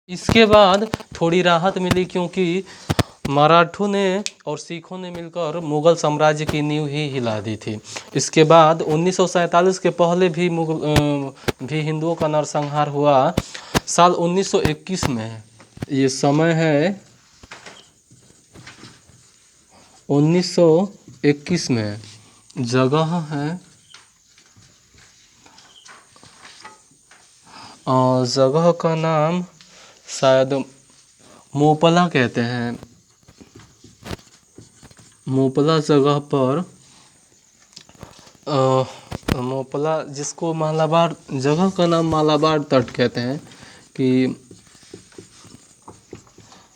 इसके बाद थोड़ी राहत मिली क्योंकि मराठों ने और सिखों ने मिलकर मुगल साम्राज्य की नींव ही हिला दी थी। इसके बाद 1947 के पहले भी हिंदुओं का नरसंहार हुआ साल 1921 में। ये समय है 1921 में। जगह है जगह का नाम शायद मोपला कहते हैं। मोपला जगह पर मोपला, जिसको मालाबार, जगह का नाम मालाबार तट कहते हैं, कि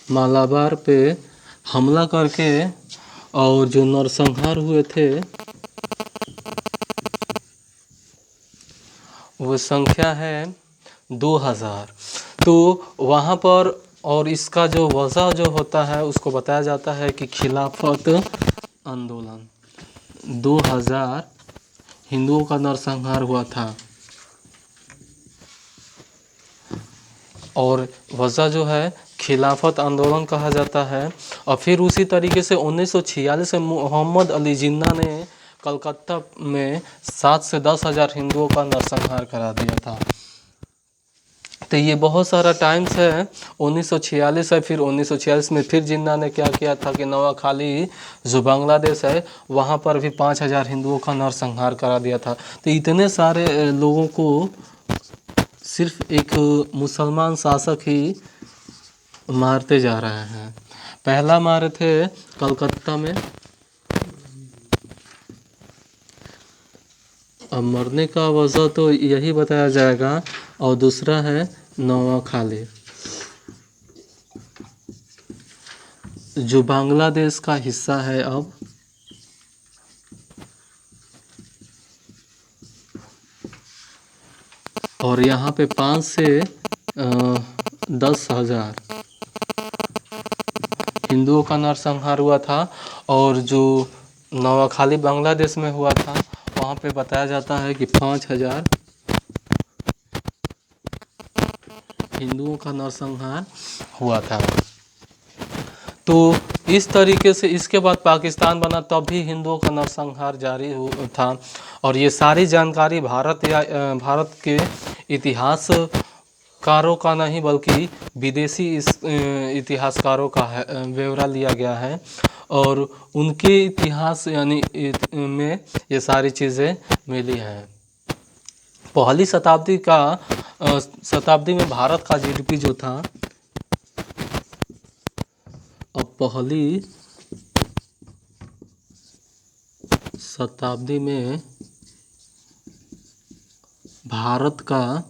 मालाबार पे हमला करके और जो नरसंहार हुए थे वो संख्या है 2000। तो वहाँ पर, और इसका जो वजह जो होता है उसको बताया जाता है कि खिलाफत आंदोलन। 2000 हिंदुओं का नरसंहार हुआ था और वजह जो है खिलाफत आंदोलन कहा जाता है। और फिर उसी तरीके से 1946 में मोहम्मद अली जिन्ना ने कलकत्ता में 7 से 10 हज़ार हिंदुओं का नरसंहार करा दिया था। तो ये बहुत सारा टाइम्स है। 1946 है, फिर 1946 में फिर जिन्ना ने क्या किया था कि नवाखाली जो बांग्लादेश है वहाँ पर भी 5000 हिंदुओं का नरसंहार करा दिया था। तो इतने सारे लोगों को सिर्फ एक मुसलमान शासक ही मारते जा रहे हैं। पहला मारे थे कलकत्ता में, अब मरने का वजह तो यही बताया जाएगा। और दूसरा है नवाखाली जो बांग्लादेश का हिस्सा है अब। और यहाँ पे 5 से 10 हज़ार हिंदुओं का नरसंहार हुआ था। और जो नवाखाली बांग्लादेश में हुआ था वहाँ पे बताया जाता है कि 5000 हिंदुओं का नरसंहार हुआ था। तो इस तरीके से इसके बाद पाकिस्तान बना, तब भी हिंदुओं का नरसंहार जारी था। और ये सारी जानकारी भारत के इतिहासकारों का नहीं बल्कि विदेशी इतिहासकारों का ब्यौरा लिया गया है। और उनके इतिहास यानी में ये सारी चीज़ें मिली हैं। पहली शताब्दी में भारत का जीडीपी जो था, अब पहली शताब्दी में भारत का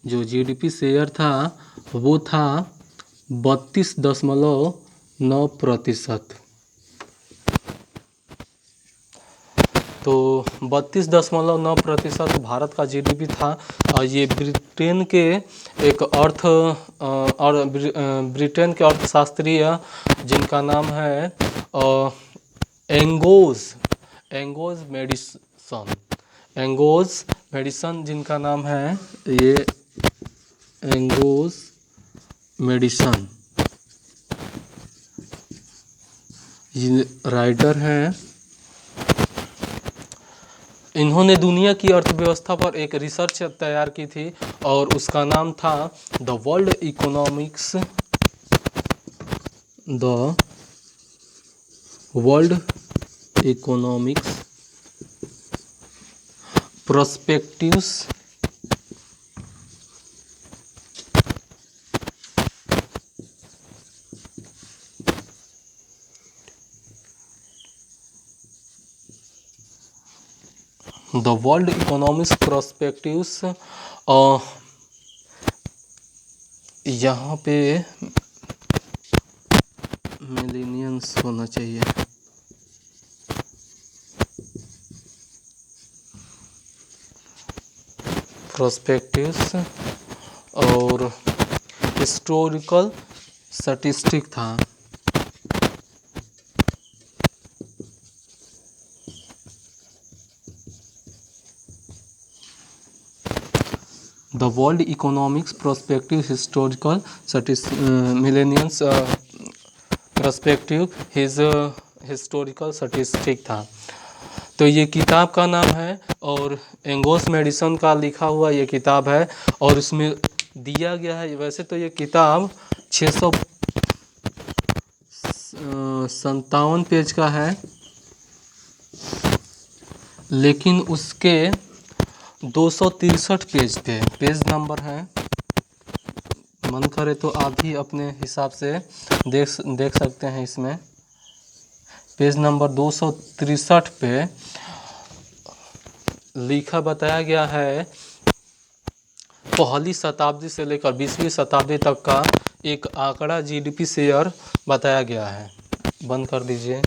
जो जीडीपी शेयर था वो था 32.9%। तो 32.9% भारत का जीडीपी था। ये ब्रिटेन के ब्रिटेन के अर्थशास्त्रीय जिनका नाम है एंगोज मेडिसन जिनका नाम है, ये एंगोज मेडिसन ये राइटर हैं। इन्होंने दुनिया की अर्थव्यवस्था पर एक रिसर्च तैयार की थी और उसका नाम था the world economics prospectives. The world economics prospectives. यहाँ पे मिलेनियंस होना चाहिए। प्रोस्पेक्टिव्स और हिस्टोरिकल स्टैटिस्टिक था। The world economics prospective historical millenniums prospective his historical statistic था। तो ये किताब का नाम है और एंगोस मैडिसन का लिखा हुआ ये किताब है और इसमें दिया गया है। वैसे तो ये किताब 657 पेज का है, लेकिन उसके 263 पेज पे पेज नंबर है। मन करे तो आप भी अपने हिसाब से देख सकते हैं। इसमें पेज नंबर 263 पे लिखा बताया गया है पहली शताब्दी से लेकर 20वीं शताब्दी तक का एक आंकड़ा जीडीपी शेयर बताया गया है। बंद कर दीजिए।